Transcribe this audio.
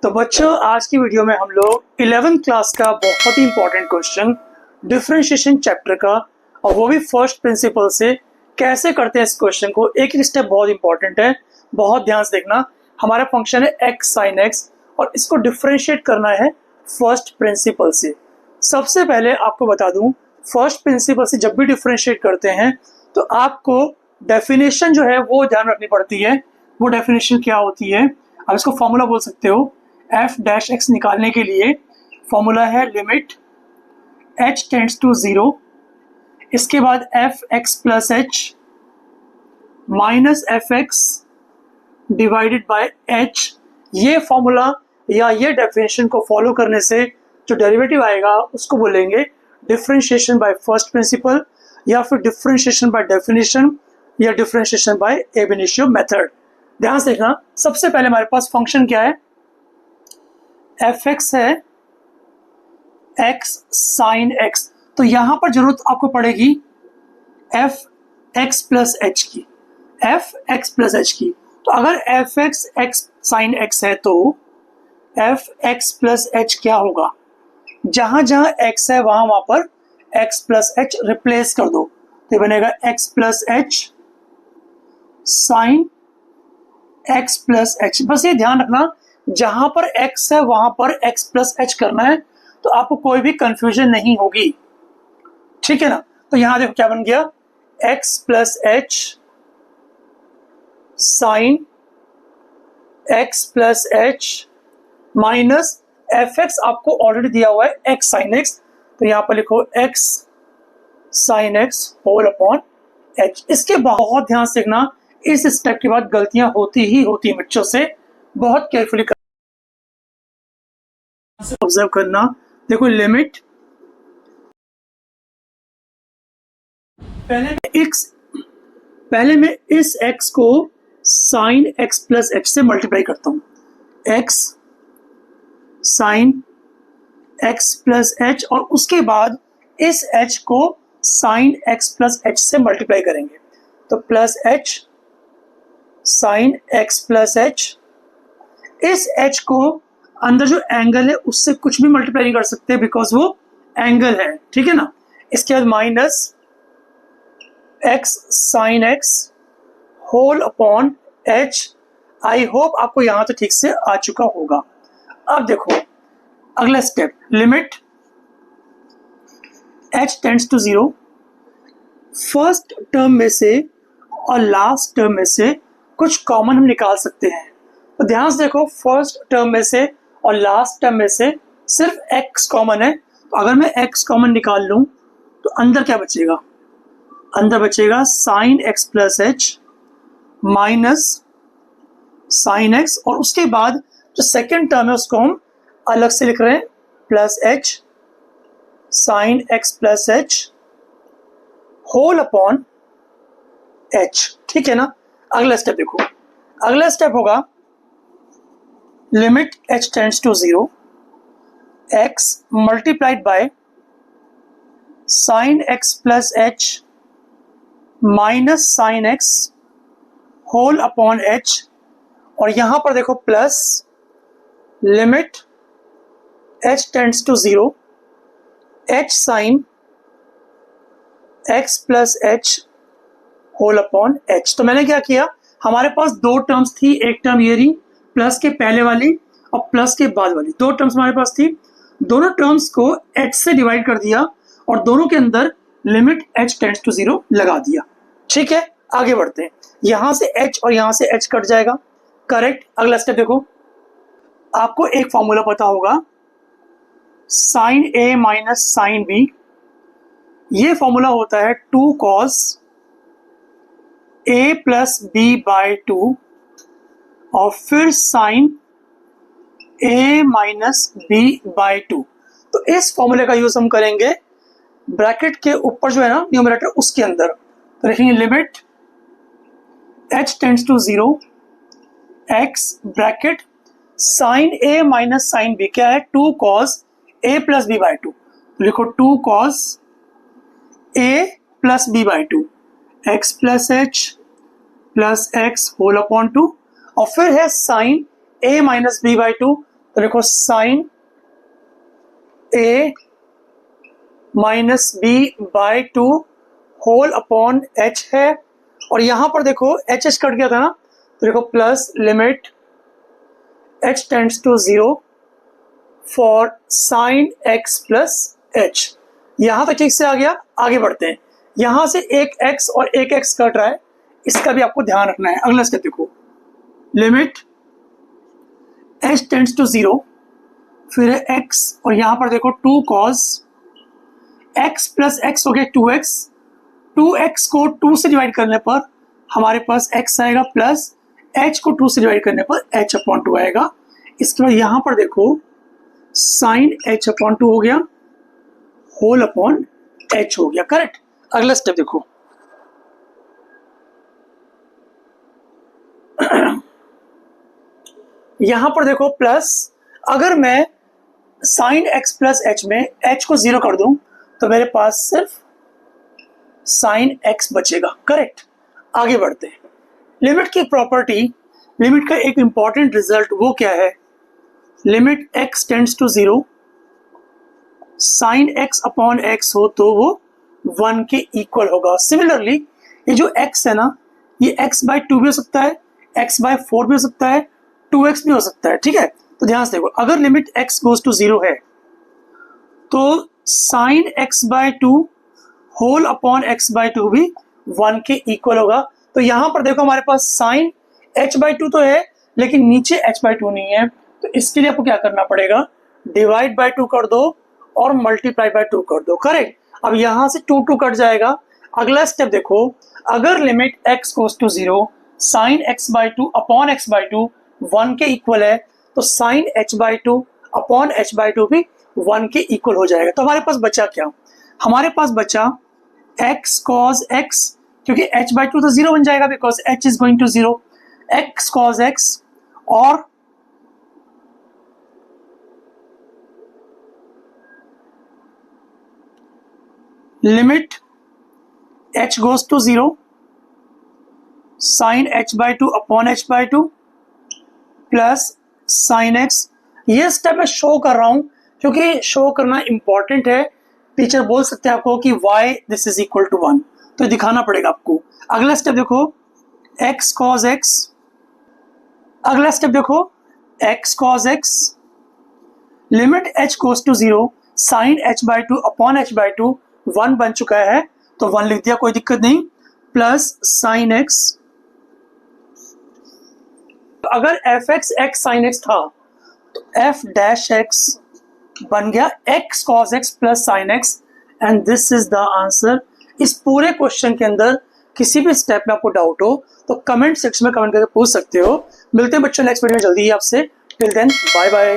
तो बच्चों, आज की वीडियो में हम लोग 11th क्लास का बहुत ही इंपॉर्टेंट क्वेश्चन डिफरेंशिएशन चैप्टर का, और वो भी फर्स्ट प्रिंसिपल से कैसे करते हैं इस क्वेश्चन को। एक एक स्टेप बहुत इंपॉर्टेंट है, बहुत ध्यान से देखना। हमारा फंक्शन है x sin x और इसको डिफरेंशिएट करना है फर्स्ट प्रिंसिपल से। सबसे पहले आपको बता दूं, फर्स्ट प्रिंसिपल से जब भी डिफरेंशिएट करते हैं तो आपको डेफिनेशन जो है वो ध्यान रखनी पड़ती है। वो डेफिनेशन क्या होती है, आप इसको फॉर्मूला बोल सकते हो। f डैश x निकालने के लिए फॉर्मूला है लिमिट h टेंड्स टू 0, इसके बाद f x plus h minus f x divided by h। ये फॉर्मूला या ये डेफिनेशन को फॉलो करने से जो डेरिवेटिव आएगा उसको बोलेंगे डिफरेंशिएशन बाय फर्स्ट प्रिंसिपल, या फिर डिफरेंशिएशन बाय डेफिनेशन, या differentiation by ab initio method. ध्यान से देखना, सबसे पहले हमारे पास फंक्शन क्या है, एफ एक्स है एक्स साइन एक्स। तो यहां पर जरूरत आपको पड़ेगी एफ एक्स प्लस एच की, एफ एक्स प्लस एच की। तो अगर F x x sine x है तो एफ एक्स प्लस एच क्या होगा, जहां जहां एक्स है वहां वहां पर एक्स प्लस एच रिप्लेस कर दो, तो बनेगा x plus h sign x plus H. बस ये ध्यान रखना, जहां पर x है वहां पर x प्लस एच करना है, तो आपको कोई भी कंफ्यूजन नहीं होगी, ठीक है ना। तो यहां देखो क्या बन गया, x plus h sine x plus h minus f x आपको ऑलरेडी दिया हुआ है x साइन x, तो यहां पर लिखो x sine x whole upon h। इसके बहुत ध्यान से देखना, इस स्टेप के बाद गलतियां होती ही होती हैं बच्चों से, बहुत केयरफुली ऑब्जर्व करना। देखो लिमिट पहले मैं इस x को साइन x प्लस एच से मल्टीप्लाई करता हूं, x sine x plus h, और उसके बाद इस h को साइन x प्लस एच से मल्टीप्लाई करेंगे, तो plus h sine x plus h. इस h को अंदर जो एंगल है उससे कुछ भी मल्टीप्लाई नहीं कर सकते, बिकॉज वो एंगल है, ठीक है ना। इसके बाद minus x sine x whole upon h। I hope आपको यहां तो ठीक से आ चुका होगा। अब देखो अगला step, limit h tends to 0। First term में से और लास्ट टर्म में से कुछ कॉमन हम निकाल सकते हैं। तो ध्यान से देखो, फर्स्ट टर्म में से और लास्ट टर्म में से सिर्फ x कॉमन है, तो अगर मैं x कॉमन निकाल लूं तो अंदर क्या बचेगा, अंदर बचेगा sine x plus h minus sine x, और उसके बाद जो सेकेंड टर्म है उसको हम अलग से लिख रहे हैं, plus h sine x plus h whole upon h, ठीक है ना। अगला स्टेप देखो, अगला स्टेप होगा limit h tends to 0, x multiplied by sine x plus h minus sine x whole upon h, और यहां पर देखो plus limit h tends to 0, h sine x plus h whole upon h। तो मैंने क्या किया, हमारे पास दो टर्म्स थी, एक टर्म ये रही प्लस के पहले वाली और प्लस के बाद वाली, दो टर्म्स हमारे पास थी। दोनों टर्म्स को h से डिवाइड कर दिया और दोनों के अंदर लिमिट h टेंड्स टू 0 लगा दिया, ठीक है। आगे बढ़ते हैं, यहां से h और यहां से h कट जाएगा, करेक्ट। अगला स्टेप देखो, आपको एक फॉर्मूला पता होगा sine a minus sine b। ये फॉर्मूला होता है 2 cos a plus b by 2 और फिर sine a minus b by 2। तो इस फॉर्मूले का यूज हम करेंगे ब्रैकेट के ऊपर जो है ना न्यूमरेटर, उसके अंदर। तो लिखेंगे limit h tends to 0 x bracket sine a minus sine b क्या है, 2 cos a plus b by 2। लिखो 2 cos a plus b by 2, x plus h plus x whole upon 2, और फिर है sine a minus b by 2, तो देखो sine a minus b by two whole upon h है, और यहां पर देखो एच एच कट गया था ना, तो देखो plus limit h tends to 0 for sine x plus h. यहां तक ठीक से आ गया। आगे बढ़ते हैं, यहां से एक एक्स और एक एक्स कट रहा है, इसका भी आपको ध्यान रखना है। अगला स्टेप देखो, लिमिट एच टेंड्स टू 0, फिर एक्स और यहां पर देखो 2 कॉस एक्स प्लस एक्स हो गया 2x, 2x को 2 से डिवाइड करने पर हमारे पास x आएगा, प्लस h को 2 से डिवाइड करने पर h अपॉन 2 आएगा। इसके बाद यहां पर देखो साइन h अपॉन 2 हो गया, होल अपॉन h हो गया। करेक्ट। अगला स्टेप देखो, यहां पर देखो प्लस, अगर मैं साइन x प्लस h में h को 0 कर दूं तो मेरे पास सिर्फ साइन x बचेगा। करेक्ट। आगे बढ़ते हैं, लिमिट की प्रॉपर्टी, लिमिट का एक इंपॉर्टेंट रिजल्ट वो क्या है, limit x tends to 0, sine x upon x हो तो वो 1 के इक्वल होगा। सिमिलरली ये जो x है ना, ये x बाई 2 भी हो सकता है, x बाई 4 भी हो सकता है, 2x भी हो सकता है। ठीक है, तो ध्यान से देखो, अगर लिमिट x गोज टू 0 है तो sine x by 2 whole upon x by 2 भी 1 के इक्वल होगा। तो यहां पर देखो हमारे पास साइन h बाई 2 तो है, लेकिन नीचे h बाई 2 नहीं है, तो इसके लिए आपको क्या करना पड़ेगा, डिवाइड बाई 2 कर दो और मल्टीप्लाई बाई 2 कर दो। करेक्ट। अब यहां से 2 2 कट जाएगा। अगला स्टेप देखो, अगर limit x goes to 0, sine x by 2 upon x by 2 1 के इक्वल है, तो sine h by 2 upon h by 2 भी 1 के इक्वल हो जाएगा। तो हमारे पास बचा क्या, हमारे पास बचा x cos x, क्योंकि h बाई 2 तो 0 बन जाएगा because h is going to 0, x cos x, और limit h goes to 0, sine h by 2 upon h by 2 plus sine x। ये स्टेप मैं शो कर रहा हूं क्योंकि शो करना इंपॉर्टेंट है। टीचर बोल सकते हैं आपको कि y this is equal to 1, तो दिखाना पड़ेगा आपको। अगला स्टेप देखो, x cos x, अगला स्टेप देखो x cos x, limit h goes to 0, sine h by 2 upon h by 2 1 बन चुका है, तो 1 लिख दिया, कोई दिक्कत नहीं, प्लस साइन x। अगर fx x साइन x था तो f डैश x बन गया x cos x plus sine x, and this is the answer. इस पूरे क्वेश्चन के अंदर किसी भी स्टेप में आपको डाउट हो तो कमेंट सेक्शन में कमेंट करके पूछ सकते हो। मिलते हैं बच्चों नेक्स्ट वीडियो में जल्दी ही आपसे। Till then bye bye.